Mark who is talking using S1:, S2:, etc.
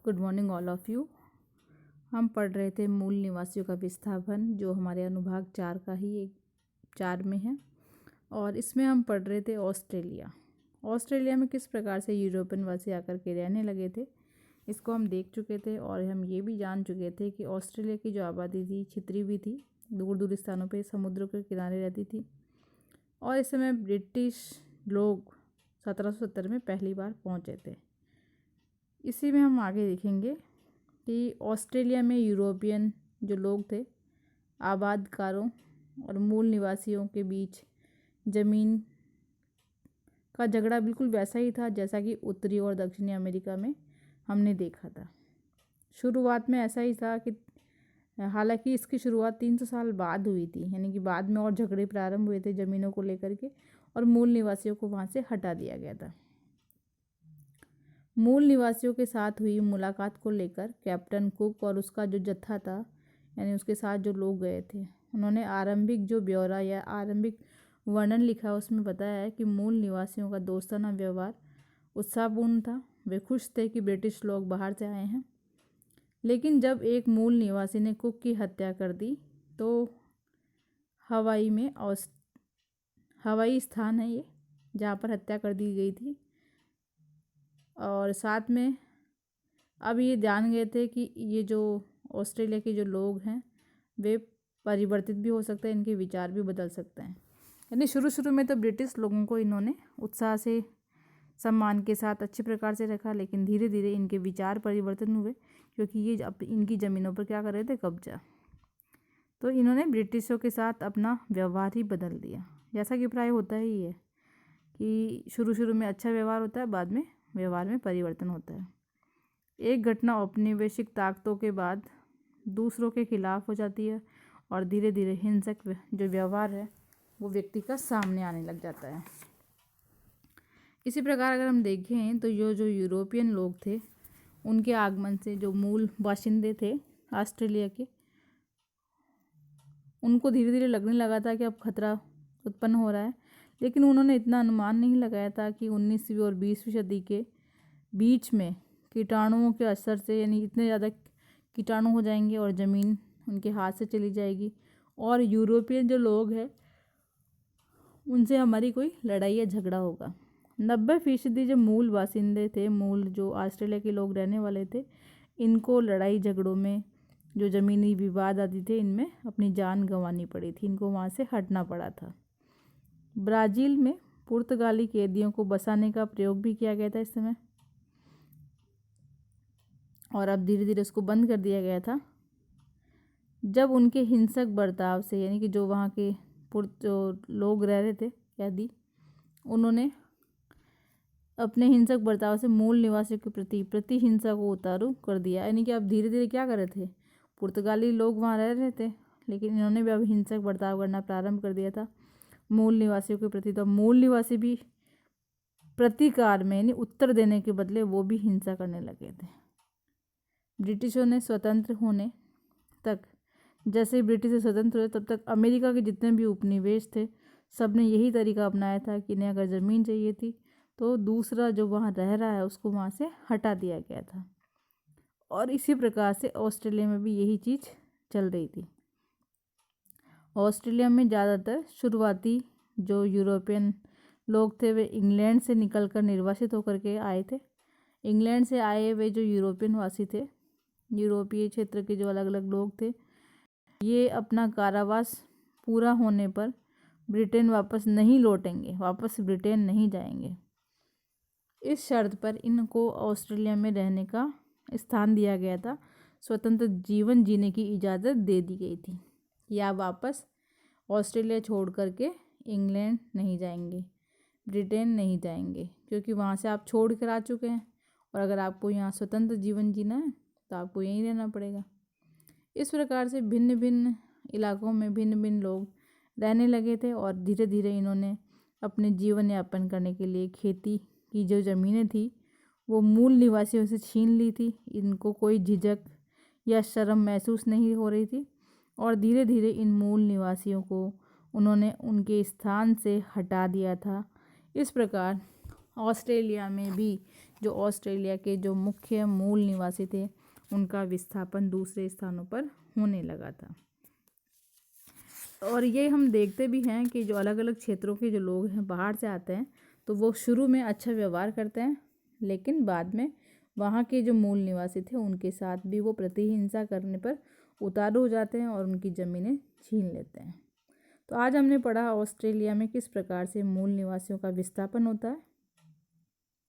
S1: Good morning all of you. हम पढ़ रहे थे मूल निवासियों का विस्थापन, जो हमारे अनुभाग 4 का ही एक 4 में है। और इसमें हम पढ़ रहे थे ऑस्ट्रेलिया में किस प्रकार से यूरोपियन वासी आकर के रहने लगे थे, इसको हम देख चुके थे। और हम ये भी जान चुके थे कि ऑस्ट्रेलिया की जो आबादी थी छितरी भी थी, दूर दूर स्थानों पे समुद्र के किनारे रहती थी। और इस समय ब्रिटिश लोग 1770 में पहली बार पहुँचे थे। इसी में हम आगे देखेंगे कि ऑस्ट्रेलिया में यूरोपियन जो लोग थे, आबादकारों और मूल निवासियों के बीच ज़मीन का झगड़ा बिल्कुल वैसा ही था जैसा कि उत्तरी और दक्षिणी अमेरिका में हमने देखा था। शुरुआत में ऐसा ही था कि हालांकि इसकी शुरुआत 300 साल बाद हुई थी, यानी कि बाद में और झगड़े प्रारंभ हुए थे ज़मीनों को लेकर के, और मूल निवासियों को वहाँ से हटा दिया गया था। मूल निवासियों के साथ हुई मुलाकात को लेकर कैप्टन कुक और उसका जो जत्था था, यानी उसके साथ जो लोग गए थे, उन्होंने आरंभिक जो ब्यौरा या आरंभिक वर्णन लिखा, उसमें बताया है कि मूल निवासियों का दोस्ताना व्यवहार उत्साहपूर्ण था। वे खुश थे कि ब्रिटिश लोग बाहर से आए हैं। लेकिन जब एक मूल निवासी ने कुक की हत्या कर दी तो हवाई स्थान है ये जहाँ पर हत्या कर दी गई थी, और साथ में अब ये जान गए थे कि ये जो ऑस्ट्रेलिया के जो लोग हैं वे परिवर्तित भी हो सकते हैं, इनके विचार भी बदल सकते हैं। यानी शुरू में तो ब्रिटिश लोगों को इन्होंने उत्साह से, सम्मान के साथ अच्छे प्रकार से रखा, लेकिन धीरे धीरे इनके विचार परिवर्तन हुए, क्योंकि ये इनकी ज़मीनों पर क्या कर रहे थे, कब्जा। तो इन्होंने ब्रिटिशों के साथ अपना व्यवहार ही बदल दिया, जैसा कि प्राय होता ही है कि शुरू में अच्छा व्यवहार होता है, बाद में व्यवहार में परिवर्तन होता है। एक घटना औपनिवेशिक ताकतों के बाद दूसरों के खिलाफ हो जाती है और धीरे धीरे हिंसक जो व्यवहार है वो व्यक्ति का सामने आने लग जाता है। इसी प्रकार अगर हम देखें तो जो यूरोपियन लोग थे, उनके आगमन से जो मूल बाशिंदे थे ऑस्ट्रेलिया के, उनको धीरे धीरे लगने लगा था कि अब खतरा उत्पन्न हो रहा है। लेकिन उन्होंने इतना अनुमान नहीं लगाया था कि 19वीं और 20वीं सदी के बीच में कीटाणुओं के असर से, यानी इतने ज़्यादा कीटाणु हो जाएंगे और ज़मीन उनके हाथ से चली जाएगी, और यूरोपियन जो लोग हैं उनसे हमारी कोई लड़ाई या झगड़ा होगा। 90% जो मूल बासिंदे थे, मूल जो ऑस्ट्रेलिया के लोग रहने वाले थे, इनको लड़ाई झगड़ों में, जो ज़मीनी विवाद आदि थे, इनमें अपनी जान गंवानी पड़ी थी, इनको वहाँ से हटना पड़ा था। ब्राज़ील में पुर्तगाली कैदियों को बसाने का प्रयोग भी किया गया था इस समय, और अब धीरे धीरे उसको बंद कर दिया गया था जब उनके हिंसक बर्ताव से, यानी कि जो वहाँ के जो लोग रह रहे थे कैदी, उन्होंने अपने हिंसक बर्ताव से मूल निवासियों के प्रति हिंसा को उतारू कर दिया। यानी कि अब धीरे धीरे क्या कर रहे थे, पुर्तगाली लोग वहाँ रह रहे थे, लेकिन इन्होंने भी अब हिंसक बर्ताव करना प्रारंभ कर दिया था मूल निवासियों के प्रति। तो मूल निवासी भी प्रतिकार में, यानी उत्तर देने के बदले, वो भी हिंसा करने लगे थे। ब्रिटिशों ने स्वतंत्र होने तक, जैसे ही ब्रिटिश से स्वतंत्र हुए, तब तक अमेरिका के जितने भी उपनिवेश थे सब ने यही तरीका अपनाया था कि इन्हें अगर ज़मीन चाहिए थी तो दूसरा जो वहाँ रह रहा है उसको वहाँ से हटा दिया गया था। और इसी प्रकार से ऑस्ट्रेलिया में भी यही चीज़ चल रही थी। ऑस्ट्रेलिया में ज़्यादातर शुरुआती जो यूरोपियन लोग थे वे इंग्लैंड से निकलकर निर्वासित होकर के आए थे। इंग्लैंड से आए हुए जो यूरोपियन वासी थे, यूरोपीय क्षेत्र के जो अलग अलग लोग थे, ये अपना कारावास पूरा होने पर ब्रिटेन वापस नहीं लौटेंगे, वापस ब्रिटेन नहीं जाएंगे। इस शर्त पर इनको ऑस्ट्रेलिया में रहने का स्थान दिया गया था, स्वतंत्र जीवन जीने की इजाज़त दे दी गई थी कि आप वापस ऑस्ट्रेलिया छोड़ करके इंग्लैंड नहीं जाएंगे, ब्रिटेन नहीं जाएंगे, क्योंकि वहाँ से आप छोड़ कर आ चुके हैं, और अगर आपको यहाँ स्वतंत्र जीवन जीना है तो आपको यहीं रहना पड़ेगा। इस प्रकार से भिन्न भिन्न इलाकों में भिन्न भिन्न लोग रहने लगे थे, और धीरे धीरे इन्होंने अपने जीवन यापन करने के लिए खेती की जो ज़मीनें थी वो मूल निवासियों से छीन ली थी। इनको कोई झिझक या शर्म महसूस नहीं हो रही थी, और धीरे धीरे इन मूल निवासियों को उन्होंने उनके स्थान से हटा दिया था। इस प्रकार ऑस्ट्रेलिया में भी जो ऑस्ट्रेलिया के जो मुख्य मूल निवासी थे उनका विस्थापन दूसरे स्थानों पर होने लगा था। और ये हम देखते भी हैं कि जो अलग अलग क्षेत्रों के जो लोग हैं बाहर से आते हैं तो वो शुरू में अच्छा व्यवहार करते हैं, लेकिन बाद में वहाँ के जो मूल निवासी थे उनके साथ भी वो प्रतिहिंसा करने पर उतारू हो जाते हैं और उनकी ज़मीनें छीन लेते हैं। तो आज हमने पढ़ा ऑस्ट्रेलिया में किस प्रकार से मूल निवासियों का विस्थापन होता है।